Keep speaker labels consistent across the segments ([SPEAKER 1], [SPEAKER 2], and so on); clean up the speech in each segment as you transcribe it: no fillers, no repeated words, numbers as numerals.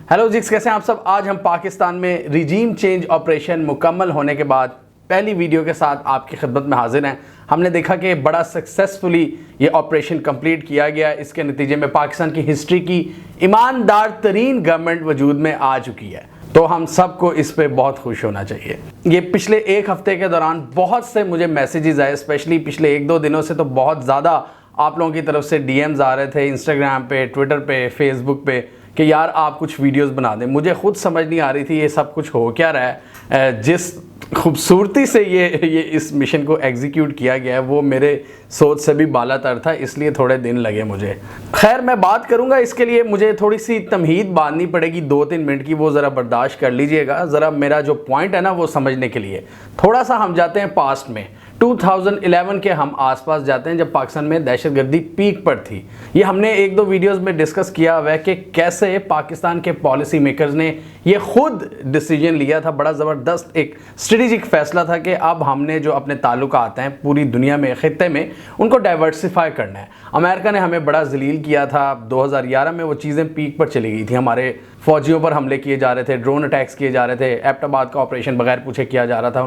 [SPEAKER 1] Hello जिक्स, कैसे हैं आप सब। आज हम पाकिस्तान में रिजीम चेंज ऑपरेशन मुकम्मल होने के बाद पहली वीडियो के साथ आपकी खिदमत में हाजिर हैं। हमने देखा कि बड़ा सक्सेसफुली ये ऑपरेशन कंप्लीट किया गया। इसके नतीजे में पाकिस्तान की हिस्ट्री की ईमानदार तरीन गवर्नमेंट वजूद में आ चुकी है, तो हम सबको इस पे बहुत खुश होना चाहिए। ये पिछले एक हफ्ते के दौरान बहुत से मुझे मैसेजेस आए, स्पेशली पिछले एक दो दिनों से तो बहुत ज़्यादा आप लोगों की तरफ से डीएम्स आ रहे थे इंस्टाग्राम पे, ट्विटर पे, फेसबुक पे कि यार आप कुछ वीडियोस बना दें। मुझे खुद समझ नहीं आ रही थी ये सब कुछ हो क्या रहा है। जिस खूबसूरती से ये इस मिशन को एग्जीक्यूट किया गया है वो मेरे सोच से भी बालातर था, इसलिए थोड़े दिन लगे मुझे। खैर, मैं बात करूंगा, इसके लिए मुझे थोड़ी सी तमहीद बांधनी पड़ेगी 2-3 मिनट की, वो ज़रा बर्दाश्त कर लीजिएगा। ज़रा मेरा जो पॉइंट है ना वो समझने के लिए थोड़ा सा हम जाते हैं पास्ट में। 2011 के हम आसपास जाते हैं जब पाकिस्तान में दहशतगर्दी पीक पर थी। ये हमने एक दो वीडियोस में डिस्कस किया हुआ है कि कैसे पाकिस्तान के पॉलिसी मेकर्स ने ये खुद डिसीजन लिया था। बड़ा ज़बरदस्त एक स्ट्रेटेजिक फैसला था कि अब हमने जो अपने ताल्लुकात हैं पूरी दुनिया में, खित्ते में, उनको डाइवर्सिफाई करना है। अमेरिका ने हमें बड़ा जलील किया था। 2011 में वो चीज़ें पीक पर चली गई थी। हमारे फौजियों पर हमले किए जा रहे थे, ड्रोन अटैक्स किए जा रहे थे, एबटाबाद का ऑपरेशन बगैर पूछे किया जा रहा था।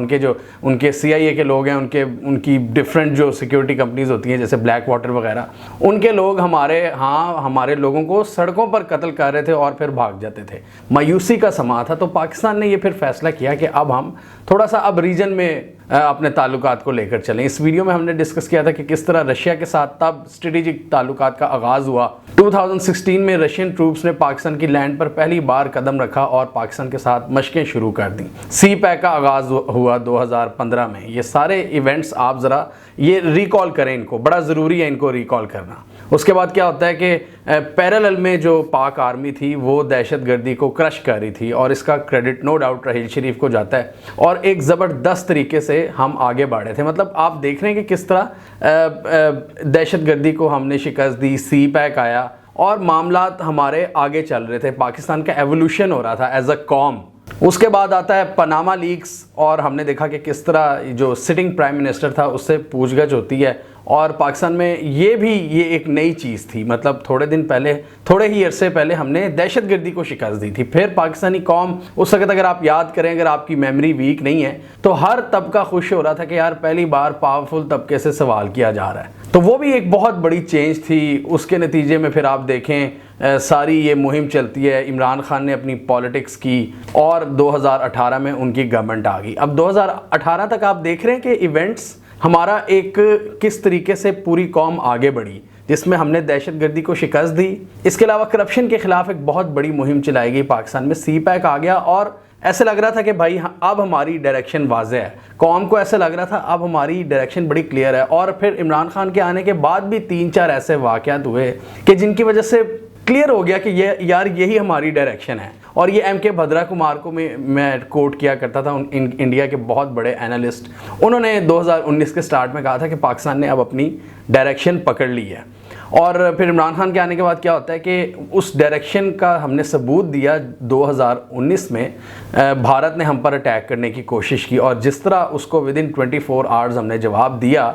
[SPEAKER 1] उनके CIA के लोग हैं, उनकी डिफरेंट जो सिक्योरिटी कंपनीज होती हैं जैसे ब्लैक वाटर वगैरह, उनके लोग हमारे लोगों को सड़कों पर कत्ल कर रहे थे और फिर भाग जाते थे। मायूसी का समा था। तो पाकिस्तान ने ये फिर फैसला किया कि अब हम थोड़ा सा अब रीजन में अपने ताल्लुकात को लेकर चलें। इस वीडियो में हमने डिस्कस किया था कि किस तरह रशिया के साथ तब स्ट्रेटेजिक ताल्लुकात का आगाज़ हुआ। 2016 में रशियन ट्रूप्स ने पाकिस्तान की लैंड पर पहली बार कदम रखा और पाकिस्तान के साथ मशकें शुरू कर दी। CPEC का आगाज़ हुआ 2015 में। ये सारे इवेंट्स आप ज़रा ये रिकॉल करें, इनको बड़ा ज़रूरी है इनको रिकॉल करना। उसके बाद क्या होता है कि पैरेलल में जो पाक आर्मी थी वो दहशतगर्दी को क्रश कर रही थी और इसका क्रेडिट नो डाउट रहील शरीफ को जाता है और एक ज़बरदस्त तरीके से हम आगे बढ़े थे। मतलब आप देख रहे हैं कि किस तरह दहशतगर्दी को हमने शिकस्त दी, CPEC आया और मामलात हमारे आगे चल रहे थे। पाकिस्तान का एवोल्यूशन हो रहा था एज अ कॉम। उसके बाद आता है पनामा लीक्स और हमने देखा कि किस तरह जो सिटिंग प्राइम मिनिस्टर था उससे पूछगछ होती है और पाकिस्तान में ये एक नई चीज़ थी। मतलब थोड़े ही अरसे पहले हमने दहशतगर्दी को शिकस्त दी थी। फिर पाकिस्तानी कौम उस वक्त, अगर आप याद करें, अगर आपकी मेमोरी वीक नहीं है तो हर तबका खुश हो रहा था कि यार पहली बार पावरफुल तबके से सवाल किया जा रहा है। तो वो भी एक बहुत बड़ी चेंज थी। उसके नतीजे में फिर आप देखें सारी ये मुहिम चलती है। इमरान खान ने अपनी पॉलिटिक्स की और 2018 में उनकी गवर्नमेंट आ गई। अब 2018 तक आप देख रहे हैं कि इवेंट्स हमारा एक किस तरीके से पूरी कौम आगे बढ़ी, जिसमें हमने दहशतगर्दी को शिकस्त दी। इसके अलावा करप्शन के खिलाफ एक बहुत बड़ी मुहिम चलाई गई पाकिस्तान में। CPEC आ गया और ऐसे लग रहा था कि भाई अब हमारी डायरेक्शन वाज़ेह है। कौम को ऐसे लग रहा था अब हमारी डायरेक्शन बड़ी क्लियर है। और फिर इमरान खान के आने के बाद भी 3-4 ऐसे वाक़यात हुए कि जिनकी वजह से क्लियर हो गया कि यही हमारी डायरेक्शन है। और ये MK भद्रा कुमार को मैं कोट किया करता था, इंडिया के बहुत बड़े एनालिस्ट। उन्होंने 2019 के स्टार्ट में कहा था कि पाकिस्तान ने अब अपनी डायरेक्शन पकड़ ली है। और फिर इमरान खान के आने के बाद क्या होता है कि उस डायरेक्शन का हमने सबूत दिया। 2019 में भारत ने हम पर अटैक करने की कोशिश की और जिस तरह उसको विदिन 24 आवर्स हमने जवाब दिया,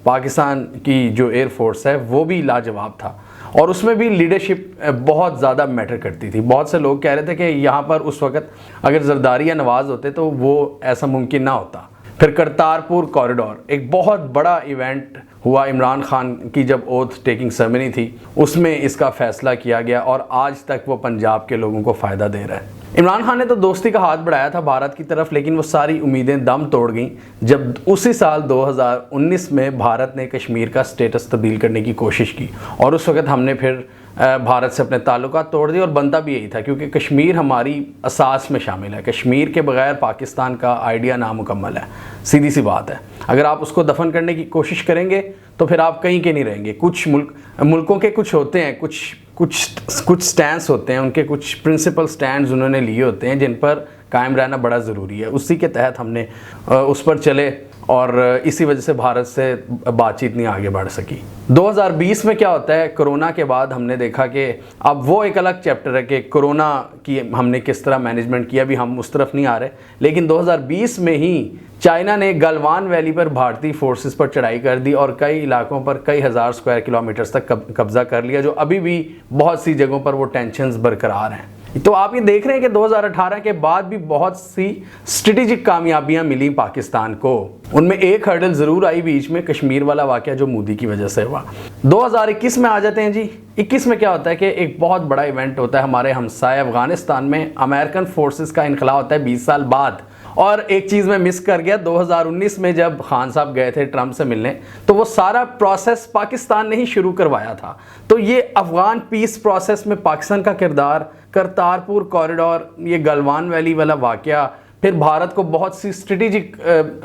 [SPEAKER 1] पाकिस्तान की जो एयरफोर्स है वो भी लाजवाब था और उसमें भी लीडरशिप बहुत ज़्यादा मैटर करती थी। बहुत से लोग कह रहे थे कि यहाँ पर उस वक़्त अगर जरदारी या नवाज़ होते तो वो ऐसा मुमकिन ना होता। फिर करतारपुर कॉरिडोर एक बहुत बड़ा इवेंट हुआ। इमरान खान की जब ओथ टेकिंग सेरेमनी थी उसमें इसका फ़ैसला किया गया और आज तक वो पंजाब के लोगों को फ़ायदा दे रहा है। इमरान खान ने तो दोस्ती का हाथ बढ़ाया था भारत की तरफ, लेकिन वो सारी उम्मीदें दम तोड़ गईं जब उसी साल 2019 में भारत ने कश्मीर का स्टेटस तब्दील करने की कोशिश की और उस वक़्त हमने फिर भारत से अपने ताल्लुकात तोड़ दिए। और बनता भी यही था क्योंकि कश्मीर हमारी असास में शामिल है। कश्मीर के बगैर पाकिस्तान का आइडिया नामुकम्मल है, सीधी सी बात है। अगर आप उसको दफन करने की कोशिश करेंगे तो फिर आप कहीं के नहीं रहेंगे। कुछ मुल्कों के कुछ होते हैं, कुछ स्टैंड्स होते हैं, उनके कुछ प्रिंसिपल स्टैंड्स उन्होंने लिए होते हैं जिन पर कायम रहना बड़ा ज़रूरी है। उसी के तहत हमने उस पर चले और इसी वजह से भारत से बातचीत नहीं आगे बढ़ सकी। 2020 में क्या होता है, कोरोना के बाद हमने देखा कि अब वो एक अलग चैप्टर है कि कोरोना की हमने किस तरह मैनेजमेंट किया, भी हम उस तरफ नहीं आ रहे। लेकिन 2020 में ही चाइना ने गलवान वैली पर भारतीय फोर्सेस पर चढ़ाई कर दी और कई इलाकों पर कई हज़ार स्क्वायर किलोमीटर्स तक कब्जा कर लिया, जो अभी भी बहुत सी जगहों पर वो टेंशन्स बरकरार हैं। तो आप ये देख रहे हैं कि 2018 के बाद भी बहुत सी स्ट्रेटेजिक कामयाबियां मिली पाकिस्तान को। उनमें एक हर्डल जरूर आई बीच में, कश्मीर वाला वाकया जो मोदी की वजह से हुआ। 2021 में आ जाते हैं जी। 21 में क्या होता है कि एक बहुत बड़ा इवेंट होता है हमारे हमसाए अफगानिस्तान में, अमेरिकन फोर्सेस का इनखला होता है 20 साल बाद। और एक चीज़ मैं मिस कर गया, 2019 में जब खान साहब गए थे ट्रंप से मिलने, तो वो सारा प्रोसेस पाकिस्तान ने ही शुरू करवाया था। तो ये अफगान पीस प्रोसेस में पाकिस्तान का किरदार, करतारपुर कॉरिडोर, ये गलवान वैली वाला वाकया, फिर भारत को बहुत सी स्ट्रेटेजिक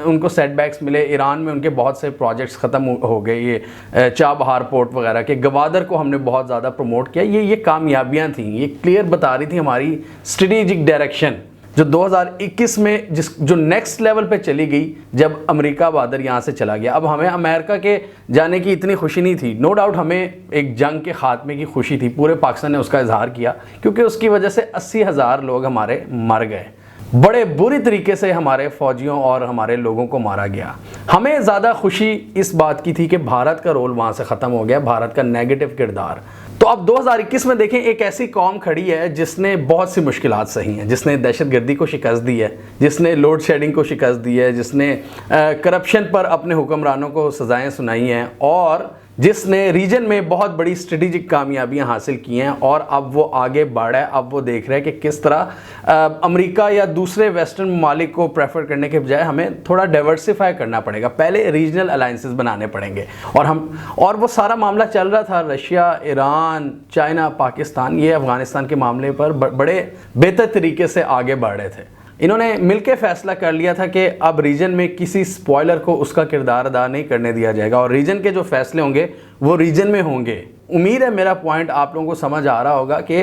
[SPEAKER 1] उनको सेटबैक्स मिले। ईरान में उनके बहुत से प्रोजेक्ट्स ख़त्म हो गए, ये चाबहार पोर्ट वगैरह के, गवादर को हमने बहुत ज़्यादा प्रमोट किया। ये कामयाबियाँ थी, ये क्लियर बता रही थी हमारी स्ट्रेटेजिक डायरेक्शन जो 2021 में जो नेक्स्ट लेवल पे चली गई जब अमेरिका बहादुर यहाँ से चला गया। अब हमें अमेरिका के जाने की इतनी खुशी नहीं थी, नो डाउट हमें एक जंग के खात्मे की खुशी थी, पूरे पाकिस्तान ने उसका इजहार किया, क्योंकि उसकी वजह से 80,000 लोग हमारे मर गए, बड़े बुरी तरीके से हमारे फौजियों और हमारे लोगों को मारा गया। हमें ज़्यादा खुशी इस बात की थी कि भारत का रोल वहाँ से ख़त्म हो गया, भारत का नेगेटिव किरदार। तो अब 2021 में देखें, एक ऐसी कौम खड़ी है जिसने बहुत सी मुश्किलात सही हैं, जिसने दहशतगर्दी को शिकस्त दी है, जिसने लोड शेडिंग को शिकस्त दी है, जिसने करप्शन पर अपने हुक्मरानों को सजाएं सुनाई हैं, और जिसने रीजन में बहुत बड़ी स्ट्रेटेजिक कामयाबियां हासिल की हैं। और अब वो आगे बढ़ा है, अब वो देख रहे हैं कि किस तरह अमेरिका या दूसरे वेस्टर्न ममालिक को प्रेफर करने के बजाय हमें थोड़ा डाइवर्सिफाई करना पड़ेगा, पहले रीजनल अलाइंसेस बनाने पड़ेंगे। और वो सारा मामला चल रहा था, रशिया, ईरान, चाइना, पाकिस्तान, ये अफगानिस्तान के मामले पर बड़े बेहतर तरीके से आगे बढ़ रहे थे। इन्होंने मिलकर फैसला कर लिया था कि अब रीजन में किसी स्पॉइलर को उसका किरदार अदा नहीं करने दिया जाएगा, और रीजन के जो फैसले होंगे वो रीजन में होंगे। उम्मीद है मेरा पॉइंट आप लोगों को समझ आ रहा होगा कि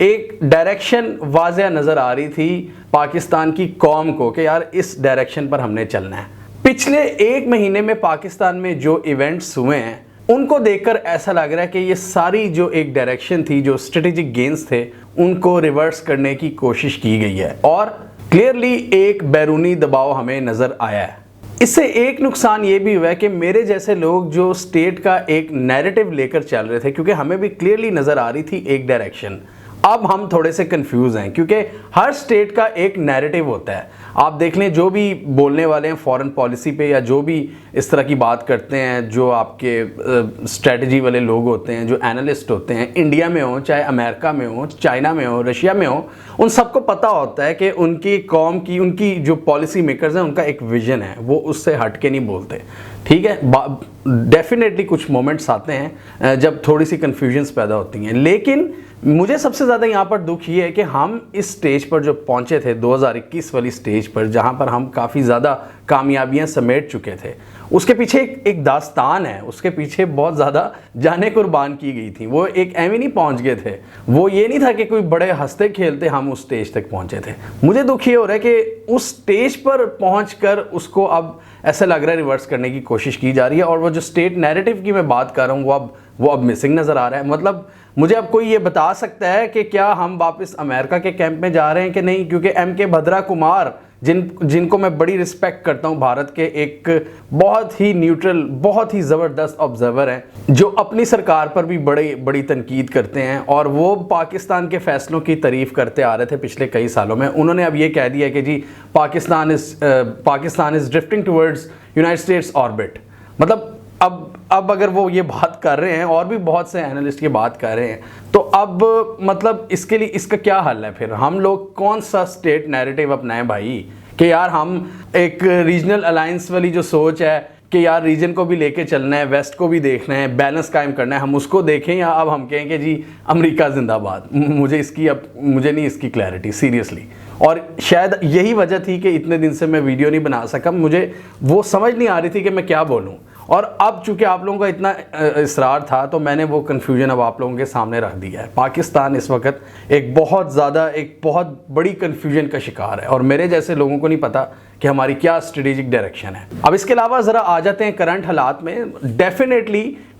[SPEAKER 1] एक डायरेक्शन वाज़ेह नज़र आ रही थी पाकिस्तान की कौम को कि यार इस डायरेक्शन पर हमने चलना है। पिछले एक महीने में पाकिस्तान में जो इवेंट्स हुए हैं उनको देखकर ऐसा लग रहा है कि ये सारी जो एक डायरेक्शन थी, जो स्ट्रेटेजिक गेन्स थे, उनको रिवर्स करने की कोशिश की गई है, और क्लियरली एक बैरूनी दबाव हमें नज़र आया है। इससे एक नुकसान ये भी हुआ है कि मेरे जैसे लोग जो स्टेट का एक नैरेटिव लेकर चल रहे थे, क्योंकि हमें भी क्लियरली नज़र आ रही थी एक डायरेक्शन, अब हम थोड़े से कंफ्यूज हैं, क्योंकि हर स्टेट का एक नैरेटिव होता है। आप देख लें, जो भी बोलने वाले हैं फॉरेन पॉलिसी पे, या जो भी इस तरह की बात करते हैं, जो आपके स्ट्रेटजी वाले लोग होते हैं, जो एनालिस्ट होते हैं, इंडिया में हो, चाहे अमेरिका में हो, चाइना में हो, रशिया में हो, उन सबको पता होता है कि उनकी कौम की, उनकी जो पॉलिसी मेकर्स हैं, उनका एक विजन है, वो उससे हट के नहीं बोलते। ठीक है, डेफिनेटली कुछ मोमेंट्स आते हैं जब थोड़ी सी कन्फ्यूजन्स पैदा होती हैं, लेकिन मुझे सबसे ज़्यादा यहाँ पर दुख ये है कि हम इस स्टेज पर जो पहुँचे थे, 2021 वाली स्टेज पर, जहाँ पर हम काफ़ी ज़्यादा कामयाबियाँ समेट चुके थे, उसके पीछे एक दास्तान है, उसके पीछे बहुत ज़्यादा जानें कुर्बान की गई थी। वो एक एवं नहीं पहुँच गए थे, वो ये नहीं था कि कोई बड़े हंसते खेलते हम उस स्टेज तक पहुँचे थे। मुझे दुख ये हो रहा है कि उस स्टेज पर पहुँच कर उसको अब ऐसा लग रहा है रिवर्स करने की कोशिश की जा रही है, और वो जो स्टेट नैरेटिव की मैं बात कर रहा हूँ वो अब मिसिंग नज़र आ रहा है। मतलब मुझे अब कोई ये बता सकता है कि क्या हम वापस अमेरिका के कैंप में जा रहे हैं कि नहीं, क्योंकि MK भद्रा कुमार, जिनको मैं बड़ी रिस्पेक्ट करता हूं, भारत के एक बहुत ही न्यूट्रल, बहुत ही ज़बरदस्त ऑब्जर्वर हैं, जो अपनी सरकार पर भी बड़ी तनकीद करते हैं, और वो पाकिस्तान के फ़ैसलों की तारीफ़ करते आ रहे थे पिछले कई सालों में। उन्होंने अब ये कह दिया कि जी Pakistan is drifting towards United States orbit. मतलब अब अगर वो ये बात कर रहे हैं, और भी बहुत से एनालिस्ट ये बात कर रहे हैं, तो अब मतलब इसके लिए इसका क्या हल है? फिर हम लोग कौन सा स्टेट नैरेटिव अपनाएं भाई, कि यार हम एक रीजनल अलायंस वाली जो सोच है कि यार रीजन को भी लेके चलना है, वेस्ट को भी देखना है, बैलेंस कायम करना है, हम उसको देखें, या अब हम कहें कि जी अमेरिका जिंदाबाद। मुझे नहीं इसकी क्लैरिटी सीरियसली, और शायद यही वजह थी कि इतने दिन से मैं वीडियो नहीं बना सका, मुझे वो समझ नहीं आ रही थी कि मैं क्या बोलूं। और अब चूंकि आप लोगों का इतना इसरार था, तो मैंने वो कन्फ्यूजन अब आप लोगों के सामने रख दिया है। पाकिस्तान इस वक्त एक बहुत बड़ी कन्फ्यूजन का शिकार है, और मेरे जैसे लोगों को नहीं पता कि हमारी क्या स्ट्रेटेजिक डायरेक्शन है। अब इसके अलावा ज़रा आ जाते हैं करंट हालात में।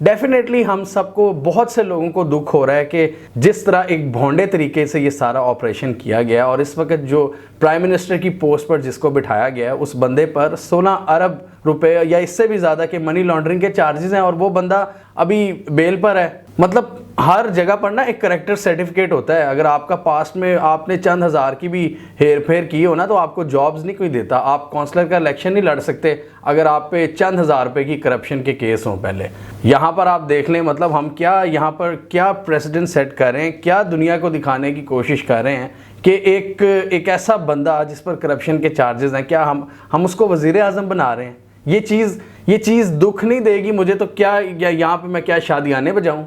[SPEAKER 1] डेफिनेटली हम सबको, बहुत से लोगों को दुख हो रहा है कि जिस तरह एक भोंडे तरीके से ये सारा ऑपरेशन किया गया, और इस वक्त जो प्राइम मिनिस्टर की पोस्ट पर जिसको बिठाया गया है, उस बंदे पर 16 अरब रुपए या इससे भी ज़्यादा के मनी लॉन्ड्रिंग के चार्जेस हैं, और वो बंदा अभी बेल पर है। मतलब हर जगह पर ना एक करेक्टर सर्टिफिकेट होता है। अगर आपका पास्ट में आपने चंद हज़ार की भी हेर फेर की हो ना, तो आपको जॉब्स नहीं कोई देता। आप काउंसलर का इलेक्शन नहीं लड़ सकते अगर आप पे चंद हज़ार रुपये की करप्शन के केस हों। पहले यहाँ पर आप देख लें, मतलब हम क्या यहाँ पर क्या प्रेसिडेंट सेट कर रहे हैं, क्या दुनिया को दिखाने की कोशिश कर रहे हैं कि एक ऐसा बंदा जिस पर करप्शन के चार्जेस हैं, क्या हम उसको वज़ीर आज़म बना रहे हैं। ये चीज़ दुख नहीं देगी मुझे तो क्या यहाँ पे मैं क्या शादियाने बजाऊं।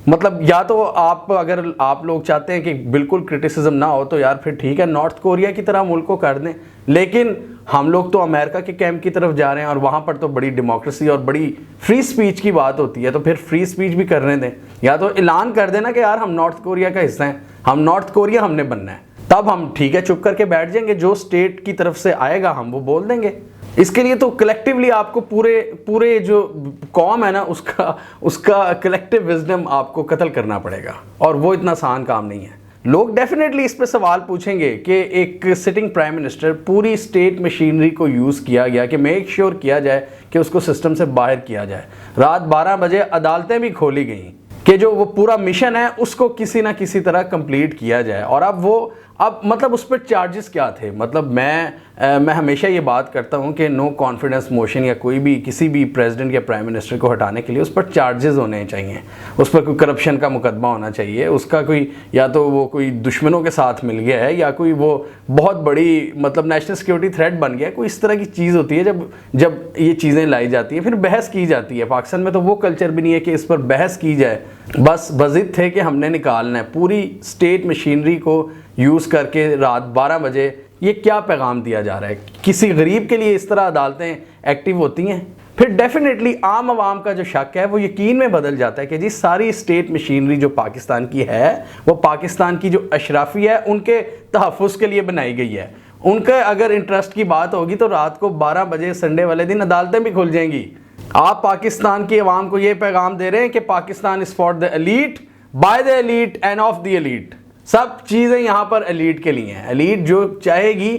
[SPEAKER 1] मतलब या तो अगर आप लोग चाहते हैं कि बिल्कुल क्रिटिसिज्म ना हो तो यार फिर ठीक है, नॉर्थ कोरिया की तरह मुल्क को कर दें। लेकिन हम लोग तो अमेरिका के कैंप की तरफ जा रहे हैं और वहाँ पर तो बड़ी डेमोक्रेसी और बड़ी फ्री स्पीच की बात होती है, तो फिर फ्री स्पीच भी करने दें। या तो ऐलान कर देना कि यार हम नॉर्थ कोरिया का हिस्सा हैं, हम नॉर्थ कोरिया हमने बनना है, तब हम ठीक है चुप करके बैठ जाएंगे। जो स्टेट की तरफ से आएगा हम वो बोल देंगे। इसके लिए तो कलेक्टिवली आपको पूरे जो कौम है ना उसका कलेक्टिव विजडम आपको कत्ल करना पड़ेगा, और वो इतना आसान काम नहीं है। लोग डेफिनेटली इस पे सवाल पूछेंगे कि एक सिटिंग प्राइम मिनिस्टर, पूरी स्टेट मशीनरी को यूज़ किया गया कि मेक श्योर किया जाए कि उसको सिस्टम से बाहर किया जाए। रात 12 बजे अदालतें भी खोली गई कि जो वो पूरा मिशन है उसको किसी ना किसी तरह कंप्लीट किया जाए। और अब मतलब उस पर चार्जेस क्या थे। मतलब मैं हमेशा ये बात करता हूँ कि नो कॉन्फिडेंस मोशन या कोई भी किसी भी प्रेसिडेंट या प्राइम मिनिस्टर को हटाने के लिए उस पर चार्जेस होने चाहिए, उस पर कोई करप्शन का मुकदमा होना चाहिए, उसका कोई या तो वो कोई दुश्मनों के साथ मिल गया है या कोई वो बहुत बड़ी मतलब नेशनल सिक्योरिटी थ्रेट बन गया है। कोई इस तरह की चीज़ होती है जब ये चीज़ें लाई जाती हैं फिर बहस की जाती है। पाकिस्तान में तो वो कल्चर भी नहीं है कि इस पर बहस की जाए। बस जिद थे कि हमने निकालना है पूरी स्टेट मशीनरी को यूज़ करके। रात 12 बजे ये क्या पैगाम दिया जा रहा है? किसी गरीब के लिए इस तरह अदालतें एक्टिव होती हैं? फिर डेफिनेटली आम आवाम का जो शक है वो यकीन में बदल जाता है कि जी सारी स्टेट मशीनरी जो पाकिस्तान की है वो पाकिस्तान की जो अशराफी है उनके तहफ़्फ़ुज़ के लिए बनाई गई है। उनके अगर इंटरेस्ट की बात होगी तो रात को 12 बजे संडे वाले दिन अदालतें भी खुल जाएंगी। आप पाकिस्तान की आवाम को ये पैगाम दे रहे हैं कि Pakistan is for the elite, by the elite end of the elite. सब चीज़ें यहाँ पर एलीट के लिए हैं। एलीट जो चाहेगी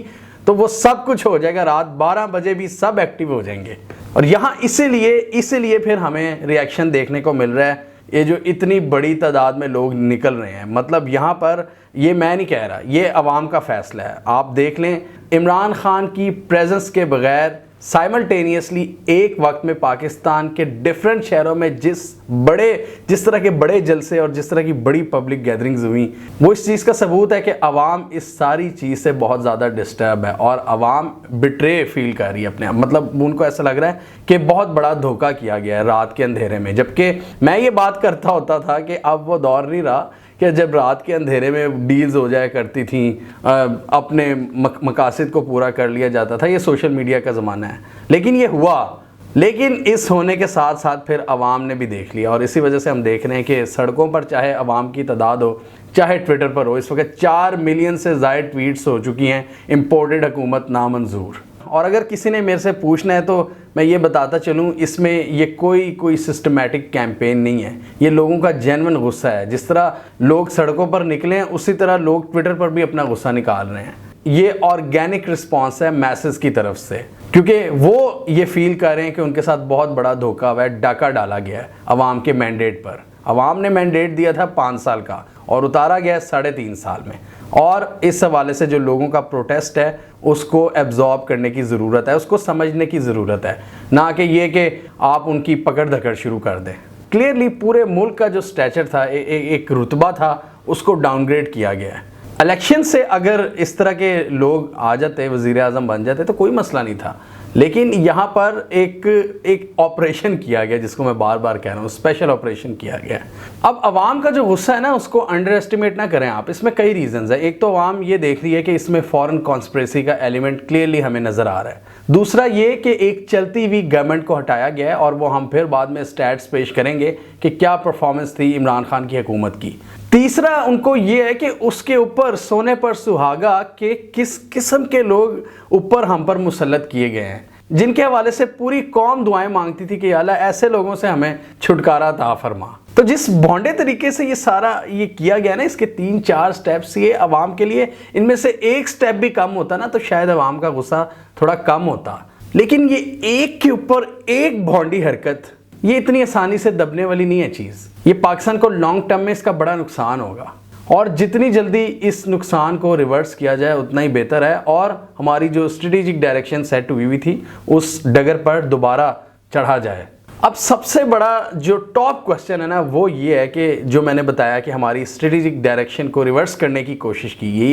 [SPEAKER 1] तो वो सब कुछ हो जाएगा। रात 12 बजे भी सब एक्टिव हो जाएंगे। और यहाँ इसीलिए फिर हमें रिएक्शन देखने को मिल रहा है। ये जो इतनी बड़ी तादाद में लोग निकल रहे हैं, मतलब यहाँ पर ये मैं नहीं कह रहा, ये अवाम का फैसला है। आप देख लें इमरान खान की प्रेजेंस के बगैर साइमल्टेनियसली एक वक्त में पाकिस्तान के डिफरेंट शहरों में जिस तरह के बड़े जलसे और जिस तरह की बड़ी पब्लिक गैदरिंग्स हुई, वो इस चीज़ का सबूत है कि अवाम इस सारी चीज़ से बहुत ज़्यादा डिस्टर्ब है और अवाम बिट्रे फील कर रही है अपने। मतलब उनको ऐसा लग रहा है कि बहुत बड़ा धोखा किया गया है रात के अंधेरे में। जबकि मैं ये बात करता होता था कि अब वो दौर नहीं रहा कि जब रात के अंधेरे में डील्स हो जाया करती थी, अपने मकासद को पूरा कर लिया जाता था। ये सोशल मीडिया का ज़माना है। लेकिन ये हुआ, लेकिन इस होने के साथ साथ फिर अवाम ने भी देख लिया। और इसी वजह से हम देख रहे हैं कि सड़कों पर चाहे अवाम की तादाद हो चाहे ट्विटर पर हो, इस वक्त 4 मिलियन से ज़ायद ट्वीट्स हो चुकी हैं इम्पोर्टेड हुकूमत नामंजूर। और अगर किसी ने मेरे से पूछना है तो मैं ये बताता चलूँ, इसमें ये कोई सिस्टमेटिक कैंपेन नहीं है। ये लोगों का जेन्युइन गुस्सा है। जिस तरह लोग सड़कों पर निकले हैं उसी तरह लोग ट्विटर पर भी अपना गुस्सा निकाल रहे हैं। ये ऑर्गेनिक रिस्पॉन्स है मैसेज की तरफ से, क्योंकि वो ये फील कर रहे हैं कि उनके साथ बहुत बड़ा धोखा हुआ है, डाका डाला गया है अवाम के मैंडेट पर। अवाम ने मैंडेट दिया था 5 साल का और उतारा गया 3.5 साल में। और इस हवाले से जो लोगों का प्रोटेस्ट है उसको एब्जॉर्ब करने की ज़रूरत है, उसको समझने की ज़रूरत है, ना कि ये कि आप उनकी पकड़ धकड़ शुरू कर दें। क्लियरली पूरे मुल्क का जो स्टैचर था, एक रुतबा था, उसको डाउनग्रेड किया गया है। इलेक्शन से अगर इस तरह के लोग आ जाते, वज़ीर आज़म बन जाते तो कोई मसला नहीं था। लेकिन यहाँ पर एक ऑपरेशन किया गया, जिसको मैं बार बार कह रहा हूँ, स्पेशल ऑपरेशन किया गया। अब अवाम का जो गुस्सा है ना उसको अंडर एस्टिमेट ना करें आप। इसमें कई रीजंस है। एक तो अवाम ये देख रही है कि इसमें फॉरेन कॉन्स्पिरेसी का एलिमेंट क्लियरली हमें नज़र आ रहा है। दूसरा ये कि एक चलती हुई गवर्नमेंट को हटाया गया है और वो हम फिर बाद में स्टैट्स पेश करेंगे कि क्या परफॉर्मेंस थी इमरान खान की हुकूमत की। तीसरा उनको ये है कि उसके ऊपर सोने पर सुहागा के किस किस्म के लोग ऊपर हम पर मुसल्लत किए गए हैं, जिनके हवाले से पूरी कौम दुआएं मांगती थी कि अल्लाह ऐसे लोगों से हमें छुटकारा अता फरमा। तो जिस भोंडे तरीके से ये सारा ये किया गया ना, इसके 3-4 स्टेप्स, ये अवाम के लिए इनमें से एक स्टेप भी कम होता ना तो शायद अवाम का गुस्सा थोड़ा कम होता। लेकिन ये एक के ऊपर एक भोंडी हरकत, ये इतनी आसानी से दबने वाली नहीं है चीज़। ये पाकिस्तान को लॉन्ग टर्म में इसका बड़ा नुकसान होगा और जितनी जल्दी इस नुकसान को रिवर्स किया जाए उतना ही बेहतर है और हमारी जो स्ट्रेटेजिक डायरेक्शन सेट हुई हुई थी उस डगर पर दोबारा चढ़ा जाए। अब सबसे बड़ा जो टॉप क्वेश्चन है ना वो ये है कि जो मैंने बताया कि हमारी स्ट्रेटेजिक डायरेक्शन को रिवर्स करने की कोशिश की है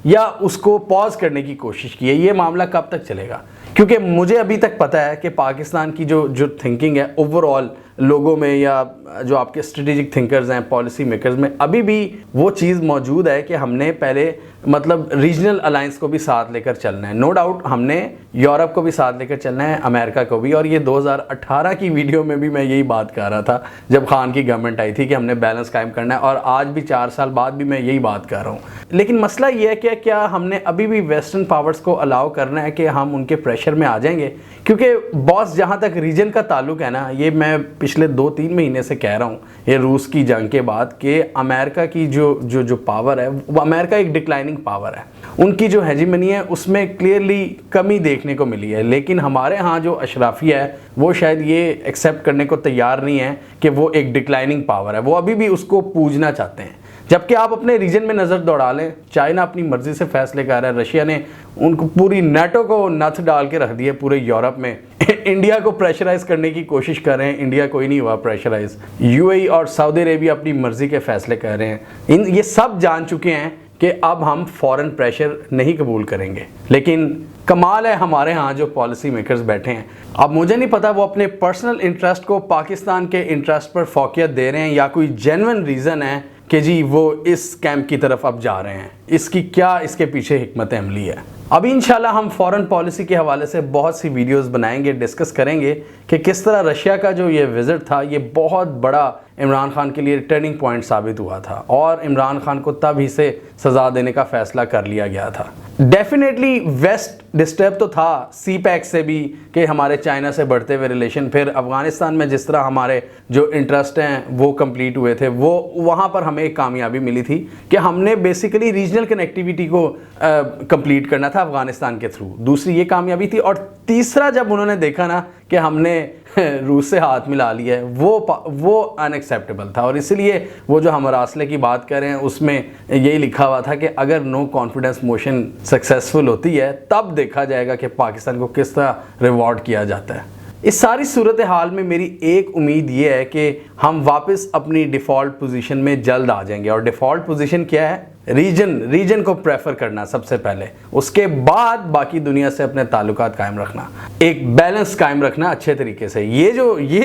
[SPEAKER 1] या उसको पॉज करने की कोशिश की है, ये मामला कब तक चलेगा? क्योंकि मुझे अभी तक पता है कि पाकिस्तान की जो थिंकिंग है ओवरऑल लोगों में या जो आपके स्ट्रेटेजिक थिंकर्स हैं, पॉलिसी मेकर्स में, अभी भी वो चीज़ मौजूद है कि हमने पहले मतलब रीजनल अलायंस को भी साथ लेकर चलना है। नो डाउट हमने यूरोप को भी साथ लेकर चलना है, अमेरिका को भी, और ये 2018 की वीडियो में भी मैं यही बात कर रहा था जब खान की गवर्नमेंट आई थी कि हमने बैलेंस कायम करना है, और आज भी 4 साल बाद भी मैं यही बात कर रहा हूँ। लेकिन मसला ये है कि क्या हमने अभी भी वेस्टर्न पावर्स को अलाउ करना है कि हम उनके प्रेशर में आ जाएंगे? क्योंकि बॉस जहाँ तक रीजन का ताल्लुक है ना, ये मैं पिछले 2-3 महीने से कह रहा हूँ, ये रूस की जंग के बाद कि अमेरिका की जो पावर है, वो अमेरिका एक डिक्लाइनिंग पावर है, उनकी जो हेजिमनी है उसमें क्लियरली कमी देखने को मिली है। लेकिन हमारे यहाँ जो अशराफिया है वो शायद ये एक्सेप्ट करने को तैयार नहीं है कि वो एक डिक्लाइनिंग पावर है, वो अभी भी उसको पूजना चाहते हैं। जबकि आप अपने रीजन में नज़र दौड़ा लें, चाइना अपनी मर्जी से फैसले कर रहा है, रशिया ने उनको पूरी नेटो को नथ डाल के रख दिया पूरे यूरोप में इंडिया को प्रेशराइज करने की कोशिश कर रहे हैं, इंडिया कोई नहीं हुआ प्रेशराइज। यूएई और सऊदी अरेबिया अपनी मर्जी के फैसले कर रहे हैं। ये सब जान चुके हैं कि अब हम फॉरेन प्रेशर नहीं कबूल करेंगे। लेकिन कमाल है हमारे यहाँ जो पॉलिसी मेकर्स बैठे हैं, अब मुझे नहीं पता वो अपने पर्सनल इंटरेस्ट को पाकिस्तान के इंटरेस्ट पर फोकियत दे रहे हैं या कोई जेन्युइन रीज़न है कि जी वो इस कैंप की तरफ अब जा रहे हैं। इसकी क्या इसके पीछे हिकमत अमली है? अभी इंशाल्लाह हम फॉरेन पॉलिसी के हवाले से बहुत सी वीडियोस बनाएंगे, डिस्कस करेंगे कि किस तरह रशिया का जो ये विजिट था ये बहुत बड़ा इमरान खान के लिए टर्निंग पॉइंट साबित हुआ था और इमरान खान को तब ही से सज़ा देने का फैसला कर लिया गया था। डेफिनेटली वेस्ट डिस्टर्ब तो था सी पैक से भी कि हमारे चाइना से बढ़ते हुए रिलेशन, फिर अफ़गानिस्तान में जिस तरह हमारे जो इंटरेस्ट हैं वो कंप्लीट हुए थे, वो वहाँ पर हमें एक कामयाबी मिली थी कि हमने बेसिकली रीजनल कनेक्टिविटी को कंप्लीट करना था अफ़गानिस्तान के थ्रू। दूसरी ये कामयाबी थी, और तीसरा जब उन्होंने देखा ना कि हमने रूस से हाथ मिला लिया है, वो अनएक्सेप्टेबल था। और इसलिए वो जो हम मरासले की बात कर रहे हैं उसमें यही लिखा हुआ था कि अगर नो कॉन्फिडेंस मोशन सक्सेसफुल होती है तब देखा जाएगा कि पाकिस्तान को किस तरह रिवॉर्ड किया जाता है। इस सारी सूरत हाल में मेरी एक उम्मीद ये है कि हम वापस अपनी डिफ़ॉल्ट पोजीशन में जल्द आ जाएंगे। और डिफ़ॉल्ट पोजीशन क्या है? रीजन को प्रेफर करना सबसे पहले, उसके बाद बाकी दुनिया से अपने ताल्लुकात कायम रखना, एक बैलेंस कायम रखना अच्छे तरीके से। ये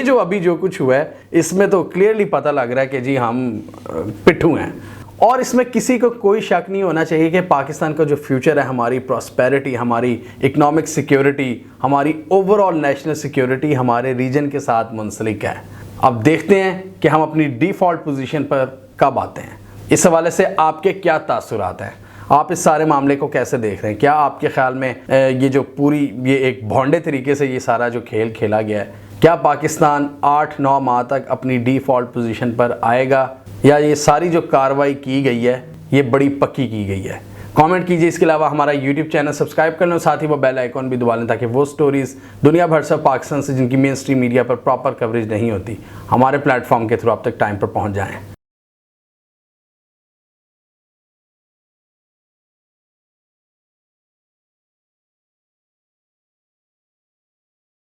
[SPEAKER 1] जो अभी जो कुछ हुआ है इसमें तो क्लियरली पता लग रहा है कि जी हम पिट्ठू हैं, और इसमें किसी को कोई शक नहीं होना चाहिए कि पाकिस्तान का जो फ्यूचर है, हमारी प्रॉस्पेरिटी, हमारी इकोनॉमिक सिक्योरिटी, हमारी ओवरऑल नेशनल सिक्योरिटी हमारे रीजन के साथ मुंसलिक है। अब देखते हैं कि हम अपनी डिफ़ॉल्ट पोजीशन पर कब आते हैं। इस हवाले से आपके क्या तासुरात हैं? आप इस सारे मामले को कैसे देख रहे हैं? क्या आपके ख्याल में ये जो पूरी ये एक भोंडे तरीके से ये सारा जो खेल खेला गया है, क्या पाकिस्तान 8-9 माह तक अपनी डिफ़ॉल्ट पोजीशन पर आएगा, या ये सारी जो कार्रवाई की गई है ये बड़ी पक्की की गई है? कमेंट कीजिए। इसके अलावा हमारा यूट्यूब चैनल सब्सक्राइब कर लो, साथ ही वो बेल आइकॉन भी दबा लें ताकि वो स्टोरीज़ दुनिया भर से पाकिस्तान से जिनकी मेन स्ट्रीम मीडिया पर प्रॉपर कवरेज नहीं होती, हमारे प्लेटफॉर्म के थ्रू आप तक टाइम पर पहुंच जाएं।